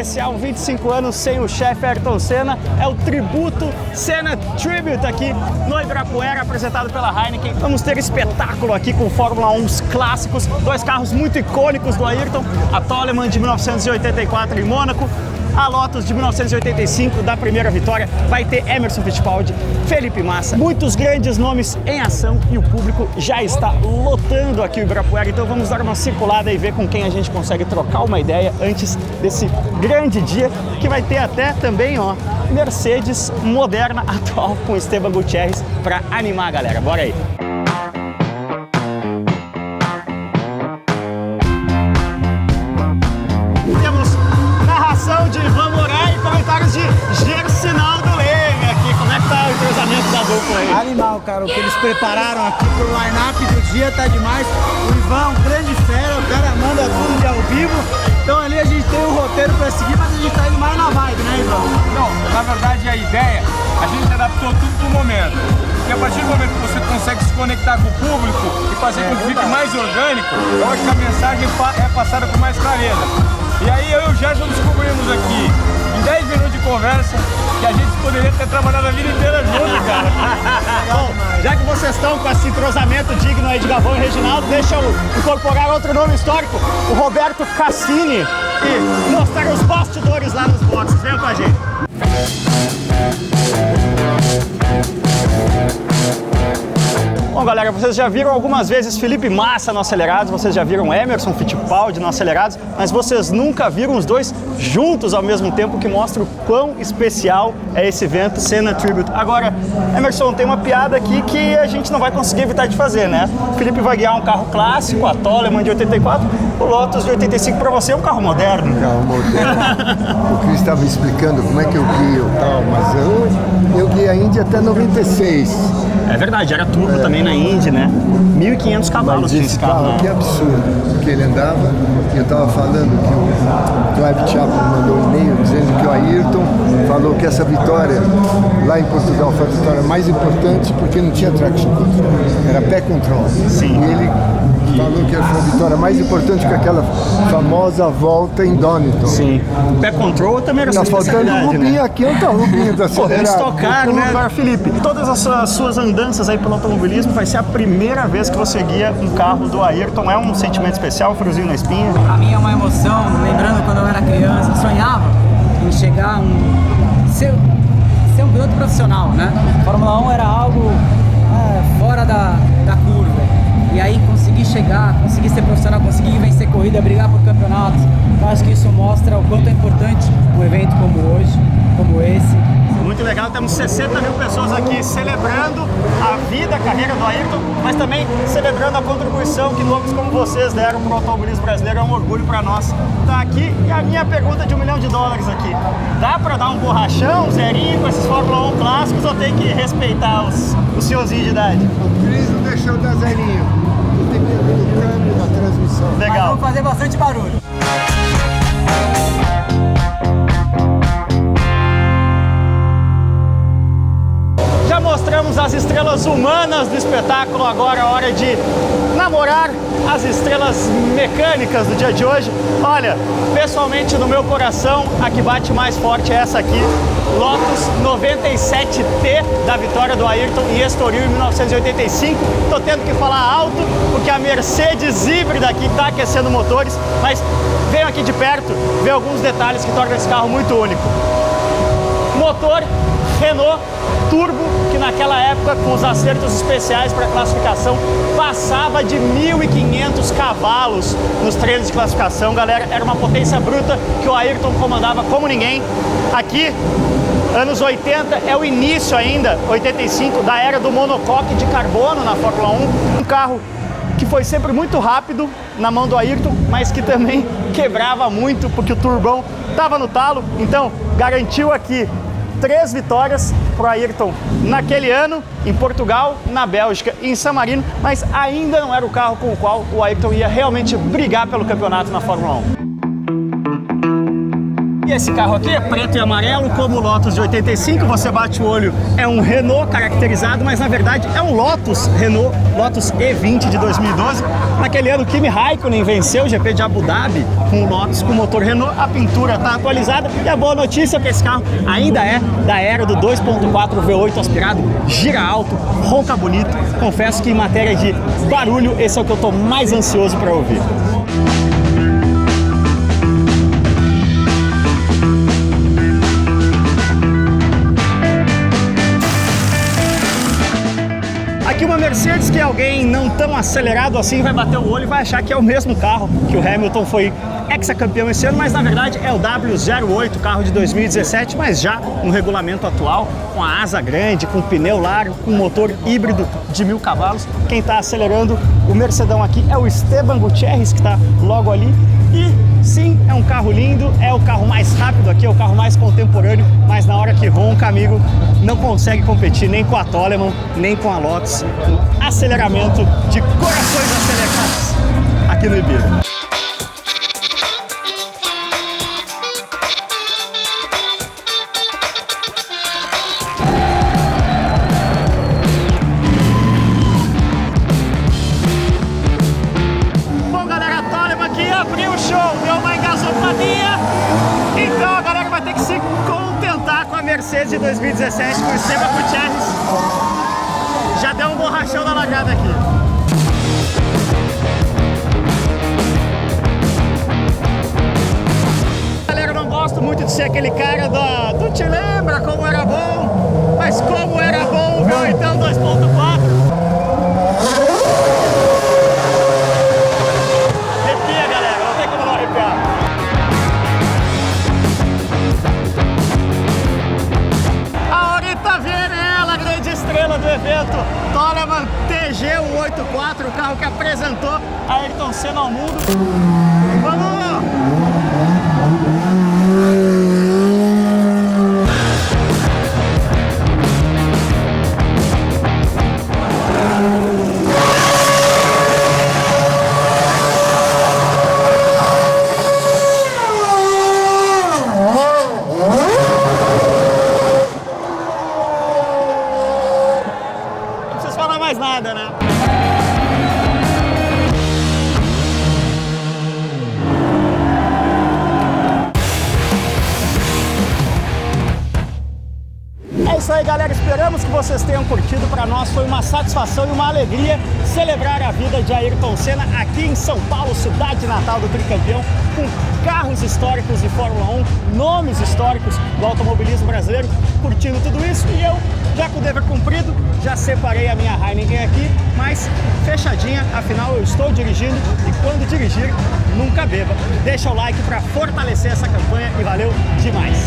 especial 25 anos sem o chefe Ayrton Senna. É o tributo Senna Tribute aqui no Ibirapuera, apresentado pela Heineken. Vamos ter espetáculo aqui com Fórmula 1 clássicos, dois carros muito icônicos do Ayrton, a Toleman de 1984 em Mônaco, a Lotus de 1985, da primeira vitória. Vai ter Emerson Fittipaldi, Felipe Massa, muitos grandes nomes em ação e o público já está lotando aqui o Ibirapuera. Então vamos dar uma circulada e ver com quem a gente consegue trocar uma ideia antes desse grande dia, que vai ter até também, ó, Mercedes moderna atual com Esteban Gutierrez para animar a galera. Bora aí! De Ivan Moraes e comentários de Gersinaldo Leme aqui. Como é que tá o entrosamento da dupla aí? Animal, cara. O que eles prepararam aqui pro line-up do dia tá demais. O Ivan é um grande fera, o cara manda tudo de ao vivo. Então ali a gente tem um roteiro pra seguir, mas a gente tá indo mais na vibe, né, Ivan? Não, na verdade a ideia, a gente adaptou tudo pro momento. E a partir do momento que você consegue se conectar com o público e fazer com que fique mais orgânico, eu acho que a mensagem é passada com mais clareza. E aí eu e o Gerson descobrimos aqui, em 10 minutos de conversa, que a gente poderia ter trabalhado a vida inteira junto, cara. Bom, já que vocês estão com esse entrosamento digno aí de Galvão e Reginaldo, deixa eu incorporar outro nome histórico, o Roberto Cassini, e mostrar os bastidores lá nos boxes. Venha com a gente. Bom, galera, vocês já viram algumas vezes Felipe Massa no Acelerados, vocês já viram Emerson Fittipaldi no Acelerados, mas vocês nunca viram os dois juntos ao mesmo tempo, que mostra o quão especial é esse evento Senna Tribute. Agora, Emerson, tem uma piada aqui que a gente não vai conseguir evitar de fazer, né? O Felipe vai guiar um carro clássico, a Toleman de 84, o Lotus de 85 para você é um carro moderno. Um carro moderno. O Cris estava explicando como é que eu guio e tal, mas eu guiei a Indy até 96. É verdade, era turbo também na Indy, né? 1.500 cavalos tinha esse carro. Que absurdo, porque ele andava, e eu estava falando que o Clive Chaplin mandou um e-mail dizendo que o Ayrton falou que essa vitória lá em Portugal foi a vitória mais importante porque não tinha traction control, era pé control. Sim. E ele falou que foi a vitória mais importante que aquela famosa volta em Donington. Sim. Pé control também era Tá faltando o Rubinho né? aqui, onde tá o Rubinho da Eles Acelerado? tocaram, né? Agora, Felipe, todas as suas andanças aí pelo automobilismo, vai ser a primeira vez que você guia um carro do Ayrton. É um sentimento especial, um friozinho na espinha? Pra mim é uma emoção, lembrando quando eu era criança, eu sonhava em chegar ser um piloto profissional, né? Fórmula 1 era algo fora da curva. E aí conseguir chegar, conseguir ser profissional, conseguir vencer corrida, brigar por campeonatos, eu acho que isso mostra o quanto é importante um evento como hoje, como esse. Muito legal, temos 60 mil pessoas aqui celebrando a vida, a carreira do Ayrton, mas também celebrando a contribuição que nomes como vocês deram para o automobilismo brasileiro. É um orgulho para nós estar aqui. E a minha pergunta de $1 milhão aqui: dá para dar um borrachão, zerinho com esses Fórmula 1 clássicos, ou tem que respeitar os senhorzinhos de idade? O Cris não deixou dar zerinho, dependendo do câmbio da transmissão. Legal. Mas vamos fazer bastante barulho. Mostramos as estrelas humanas do espetáculo, agora é hora de namorar as estrelas mecânicas do dia de hoje. Olha, pessoalmente no meu coração, a que bate mais forte é essa aqui, Lotus 97T, da vitória do Ayrton em Estoril em 1985. Tô tendo que falar alto, porque a Mercedes híbrida aqui está aquecendo motores, mas venho aqui de perto ver alguns detalhes que tornam esse carro muito único. Motor Renault Turbo, que naquela época, com os acertos especiais para classificação, passava de 1.500 cavalos nos treinos de classificação, galera. Era uma potência bruta que o Ayrton comandava como ninguém. Aqui, anos 80, é o início ainda, 85, da era do monocoque de carbono na Fórmula 1. Um carro que foi sempre muito rápido na mão do Ayrton, mas que também quebrava muito, porque o turbão estava no talo. Então, garantiu aqui 3 vitórias para o Ayrton naquele ano, em Portugal, na Bélgica e em San Marino, mas ainda não era o carro com o qual o Ayrton ia realmente brigar pelo campeonato na Fórmula 1. E esse carro aqui é preto e amarelo, como o Lotus de 85, você bate o olho, é um Renault caracterizado, mas na verdade é um Lotus Renault, Lotus E20 de 2012. Naquele ano, Kimi Raikkonen venceu o GP de Abu Dhabi com o Lotus com motor Renault, a pintura está atualizada e a boa notícia é que esse carro ainda é da era do 2.4 V8 aspirado, gira alto, ronca bonito. Confesso que em matéria de barulho, esse é o que eu estou mais ansioso para ouvir. Aqui uma Mercedes que alguém não tão acelerado assim vai bater o olho e vai achar que é o mesmo carro que o Hamilton foi ex-campeão esse ano, mas na verdade é o W08, carro de 2017, mas já no regulamento atual, com a asa grande, com pneu largo, com motor híbrido de 1000 cavalos. Quem está acelerando o Mercedão aqui é o Esteban Gutierrez, que está logo ali. E sim, é um carro lindo, é o carro mais rápido aqui, é o carro mais contemporâneo, mas na hora que ronca, amigo, não consegue competir nem com a Toleman, nem com a Lotus, no aceleramento de corações acelerados aqui no Ibira. Abriu o show, deu uma engasopadinha, então a galera vai ter que se contentar com a Mercedes de 2017, com o Esteban Gutierrez. Já deu um borrachão na largada aqui. Galera, eu não gosto muito de ser aquele cara do te lembra como era bom, mas como era bom, viu? Então 2.4. Do evento, Toleman TG184, o carro que apresentou a Ayrton Senna ao mundo. Vamos! Mais nada, né? É isso aí, galera. Esperamos que vocês tenham curtido. Para nós foi uma satisfação e uma alegria celebrar a vida de Ayrton Senna aqui em São Paulo, cidade natal do tricampeão, com carros históricos de Fórmula 1, nomes históricos do automobilismo brasileiro, curtindo tudo isso. E eu, já com o dever cumprido, já separei a minha Heineken aqui, mas fechadinha, afinal eu estou dirigindo e quando dirigir, nunca beba. Deixa o like para fortalecer essa campanha e valeu demais!